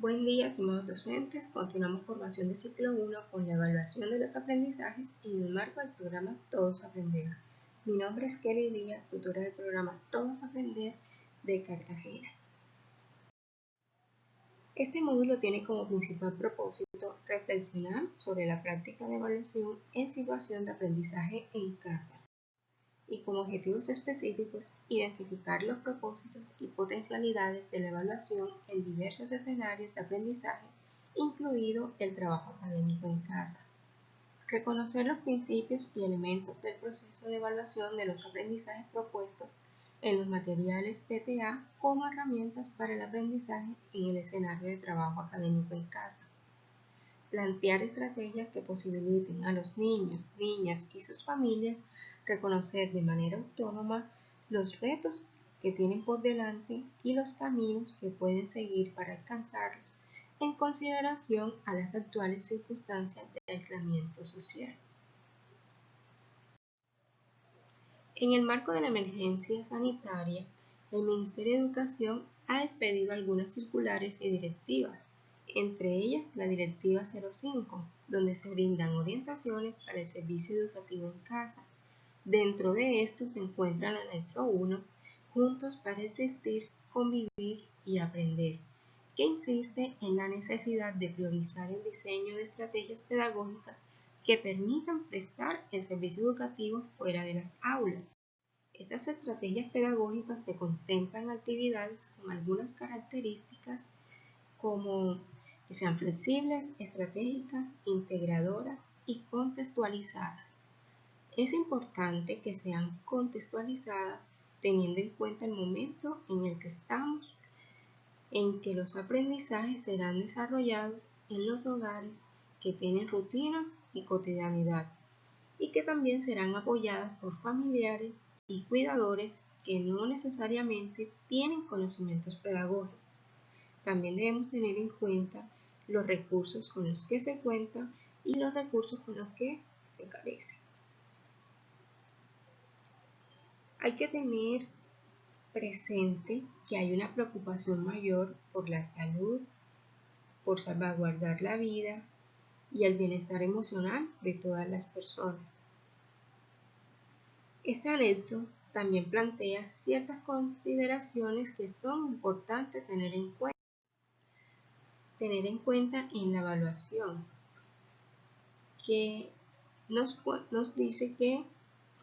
Buen día, estimados docentes. Continuamos formación de ciclo 1 con la evaluación de los aprendizajes en el marco del programa Todos Aprender. Mi nombre es Kelly Díaz, tutora del programa Todos Aprender de Cartagena. Este módulo tiene como principal propósito reflexionar sobre la práctica de evaluación en situación de aprendizaje en casa y como objetivos específicos identificar los propósitos y potencialidades de la evaluación en diversos escenarios de aprendizaje, incluido el trabajo académico en casa. Reconocer los principios y elementos del proceso de evaluación de los aprendizajes propuestos en los materiales PTA como herramientas para el aprendizaje en el escenario de trabajo académico en casa. Plantear estrategias que posibiliten a los niños, niñas y sus familias reconocer de manera autónoma los retos que tienen por delante y los caminos que pueden seguir para alcanzarlos en consideración a las actuales circunstancias de aislamiento social. En el marco de la emergencia sanitaria, el Ministerio de Educación ha expedido algunas circulares y directivas, entre ellas la Directiva 05, donde se brindan orientaciones para el servicio educativo en casa. Dentro de esto se encuentra el anexo 1, Juntos para existir, convivir y aprender, que insiste en la necesidad de priorizar el diseño de estrategias pedagógicas que permitan prestar el servicio educativo fuera de las aulas. Estas estrategias pedagógicas se contemplan actividades con algunas características como que sean flexibles, estratégicas, integradoras y contextualizadas. Es importante que sean contextualizadas teniendo en cuenta el momento en el que estamos, en que los aprendizajes serán desarrollados en los hogares que tienen rutinas y cotidianidad y que también serán apoyadas por familiares y cuidadores que no necesariamente tienen conocimientos pedagógicos. También debemos tener en cuenta los recursos con los que se cuenta y los recursos con los que se carecen. Hay que tener presente que hay una preocupación mayor por la salud, por salvaguardar la vida y el bienestar emocional de todas las personas. Este anexo también plantea ciertas consideraciones que son importantes tener en cuenta en la evaluación, que nos dice que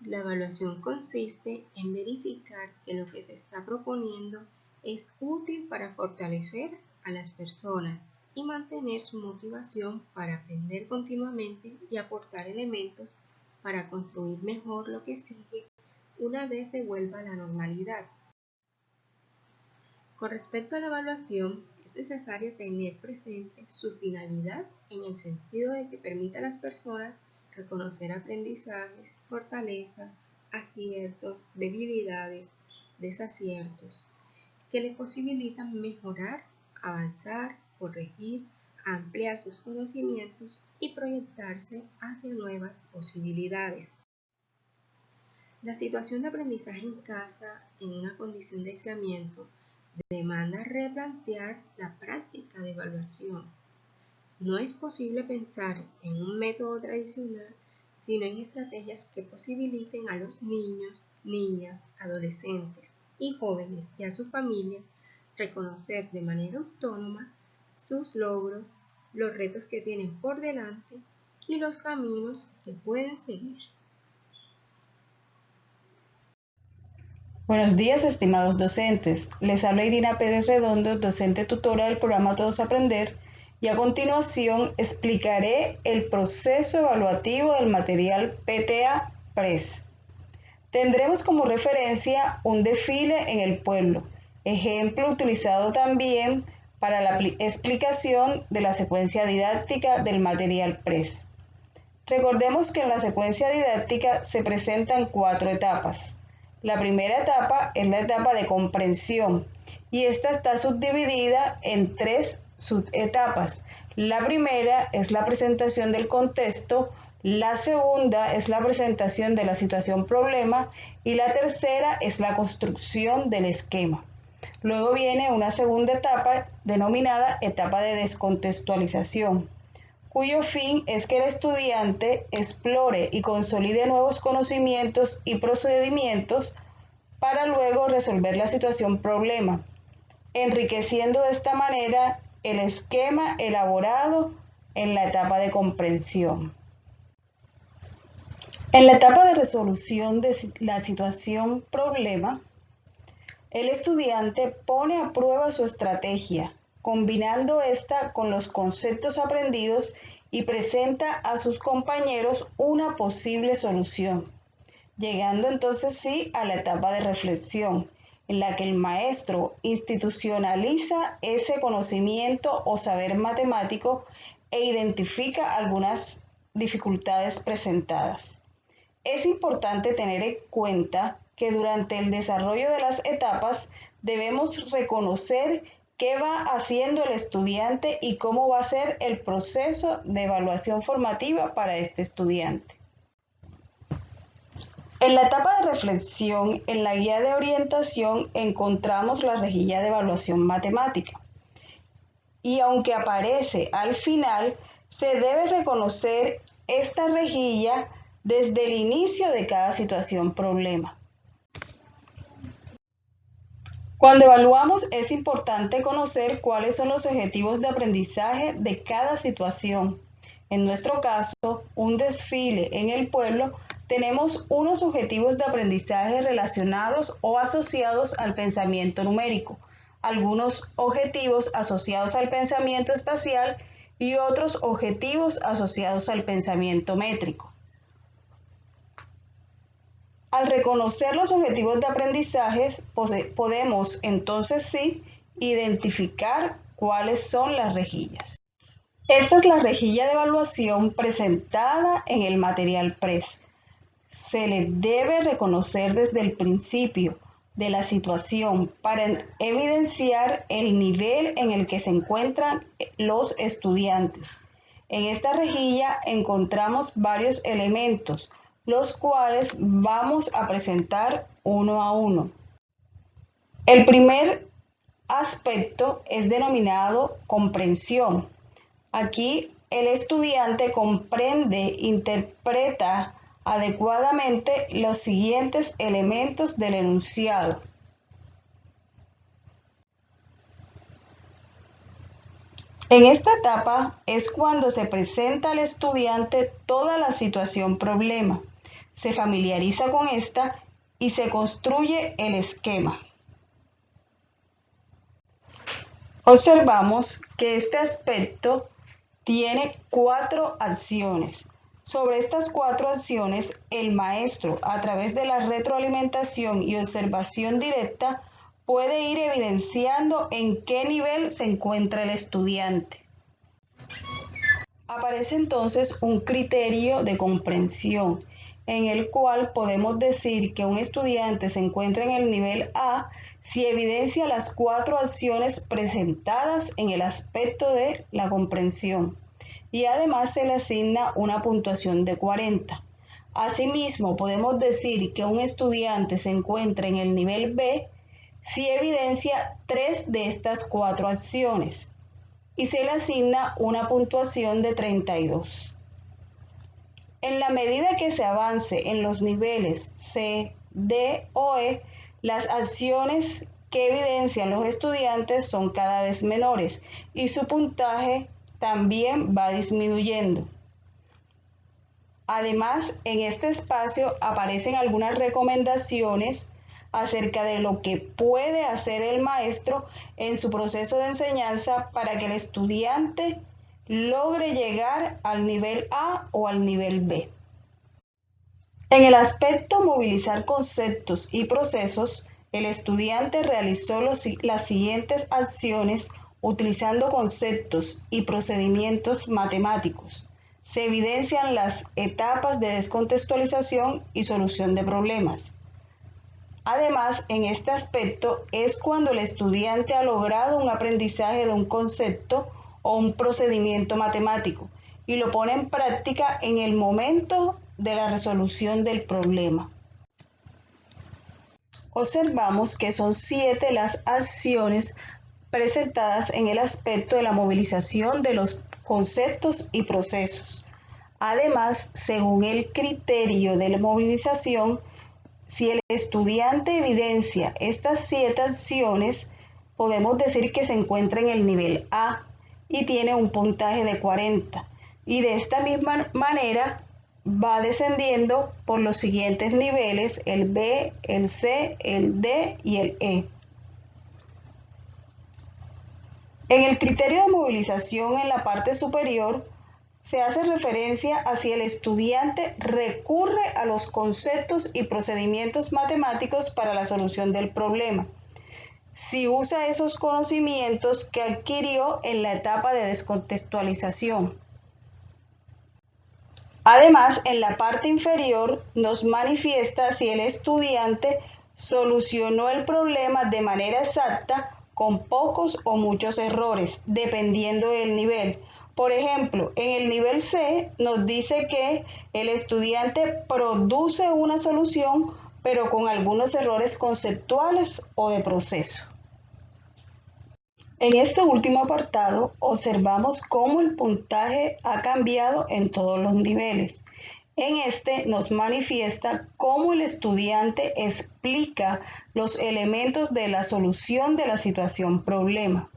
la evaluación consiste en verificar que lo que se está proponiendo es útil para fortalecer a las personas y mantener su motivación para aprender continuamente y aportar elementos para construir mejor lo que sigue una vez se vuelva a la normalidad. Con respecto a la evaluación, es necesario tener presente su finalidad en el sentido de que permita a las personas reconocer aprendizajes, fortalezas, aciertos, debilidades, desaciertos, que le posibilitan mejorar, avanzar, corregir, ampliar sus conocimientos y proyectarse hacia nuevas posibilidades. La situación de aprendizaje en casa en una condición de aislamiento demanda replantear la práctica de evaluación. No es posible pensar en un método tradicional, sino en estrategias que posibiliten a los niños, niñas, adolescentes y jóvenes y a sus familias reconocer de manera autónoma sus logros, los retos que tienen por delante y los caminos que pueden seguir. Buenos días, estimados docentes. Les habla Irina Pérez Redondo, docente tutora del programa Todos Aprender, y a continuación explicaré el proceso evaluativo del material PTA PRES. Tendremos como referencia un desfile en el pueblo, ejemplo utilizado también para la explicación de la secuencia didáctica del material PRES. Recordemos que en la secuencia didáctica se presentan 4 etapas. La primera etapa es la etapa de comprensión y esta está subdividida en 3 subetapas. La primera es la presentación del contexto, la segunda es la presentación de la situación problema y la tercera es la construcción del esquema. Luego viene una segunda etapa denominada etapa de descontextualización, cuyo fin es que el estudiante explore y consolide nuevos conocimientos y procedimientos para luego resolver la situación problema, enriqueciendo de esta manera el esquema elaborado en la etapa de comprensión. En la etapa de resolución de la situación problema, el estudiante pone a prueba su estrategia, combinando esta con los conceptos aprendidos y presenta a sus compañeros una posible solución, llegando entonces sí a la etapa de reflexión, en la que el maestro institucionaliza ese conocimiento o saber matemático e identifica algunas dificultades presentadas. Es importante tener en cuenta que durante el desarrollo de las etapas debemos reconocer qué va haciendo el estudiante y cómo va a ser el proceso de evaluación formativa para este estudiante. En la etapa de reflexión, en la guía de orientación encontramos la rejilla de evaluación matemática. Y aunque aparece al final, se debe reconocer esta rejilla desde el inicio de cada situación problema. Cuando evaluamos es importante conocer cuáles son los objetivos de aprendizaje de cada situación. En nuestro caso, un desfile en el pueblo, tenemos unos objetivos de aprendizaje relacionados o asociados al pensamiento numérico, algunos objetivos asociados al pensamiento espacial y otros objetivos asociados al pensamiento métrico. Al reconocer los objetivos de aprendizaje, podemos entonces sí identificar cuáles son las rejillas. Esta es la rejilla de evaluación presentada en el material PRES. Se le debe reconocer desde el principio de la situación para evidenciar el nivel en el que se encuentran los estudiantes. En esta rejilla encontramos varios elementos, los cuales vamos a presentar uno a uno. El primer aspecto es denominado comprensión. Aquí el estudiante comprende, interpreta adecuadamente los siguientes elementos del enunciado. En esta etapa es cuando se presenta al estudiante toda la situación problema, se familiariza con esta y se construye el esquema. Observamos que este aspecto tiene 4 acciones. Sobre estas 4 acciones, el maestro, a través de la retroalimentación y observación directa, puede ir evidenciando en qué nivel se encuentra el estudiante. Aparece entonces un criterio de comprensión, en el cual podemos decir que un estudiante se encuentra en el nivel A si evidencia las 4 acciones presentadas en el aspecto de la comprensión. Y además se le asigna una puntuación de 40. Asimismo, podemos decir que un estudiante se encuentra en el nivel B si evidencia 3 de estas 4 acciones y se le asigna una puntuación de 32. En la medida que se avance en los niveles C, D o E, las acciones que evidencian los estudiantes son cada vez menores y su puntaje también va disminuyendo. Además, en este espacio aparecen algunas recomendaciones acerca de lo que puede hacer el maestro en su proceso de enseñanza para que el estudiante logre llegar al nivel A o al nivel B. En el aspecto movilizar conceptos y procesos, el estudiante realizó las siguientes acciones utilizando conceptos y procedimientos matemáticos. Se evidencian las etapas de descontextualización y solución de problemas. Además, en este aspecto es cuando el estudiante ha logrado un aprendizaje de un concepto o un procedimiento matemático y lo pone en práctica en el momento de la resolución del problema. observamos que son 7 las acciones presentadas en el aspecto de la movilización de los conceptos y procesos. Además, según el criterio de la movilización, si el estudiante evidencia estas 7 acciones, podemos decir que se encuentra en el nivel A y tiene un puntaje de 40. Y de esta misma manera va descendiendo por los siguientes niveles: el B, el C, el D y el E. En el criterio de movilización en la parte superior se hace referencia a si el estudiante recurre a los conceptos y procedimientos matemáticos para la solución del problema, si usa esos conocimientos que adquirió en la etapa de descontextualización. Además, en la parte inferior nos manifiesta si el estudiante solucionó el problema de manera exacta con pocos o muchos errores, dependiendo del nivel. Por ejemplo, en el nivel C nos dice que el estudiante produce una solución, pero con algunos errores conceptuales o de proceso. En este último apartado observamos cómo el puntaje ha cambiado en todos los niveles. En este nos manifiesta cómo el estudiante explica los elementos de la solución de la situación problema.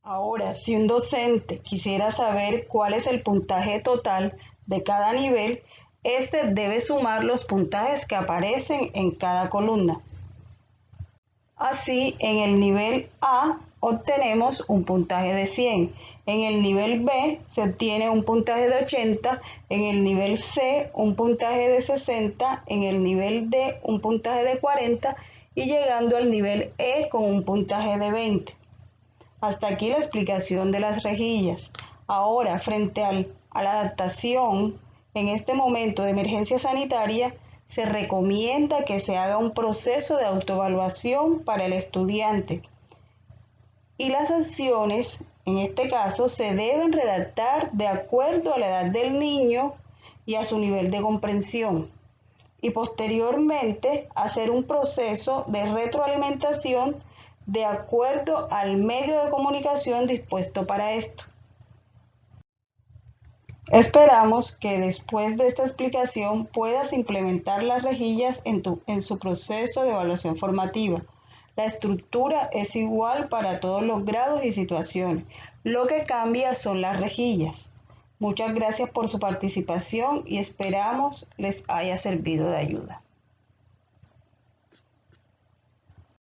Ahora, si un docente quisiera saber cuál es el puntaje total de cada nivel, este debe sumar los puntajes que aparecen en cada columna. Así, en el nivel A obtenemos un puntaje de 100, en el nivel B se obtiene un puntaje de 80, en el nivel C un puntaje de 60, en el nivel D un puntaje de 40 y llegando al nivel E con un puntaje de 20. Hasta aquí la explicación de las rejillas. Ahora, frente a la adaptación en este momento de emergencia sanitaria, se recomienda que se haga un proceso de autoevaluación para el estudiante y las acciones, en este caso, se deben redactar de acuerdo a la edad del niño y a su nivel de comprensión, y posteriormente hacer un proceso de retroalimentación de acuerdo al medio de comunicación dispuesto para esto. Esperamos que después de esta explicación puedas implementar las rejillas en su proceso de evaluación formativa. La estructura es igual para todos los grados y situaciones. Lo que cambia son las rejillas. Muchas gracias por su participación y esperamos les haya servido de ayuda.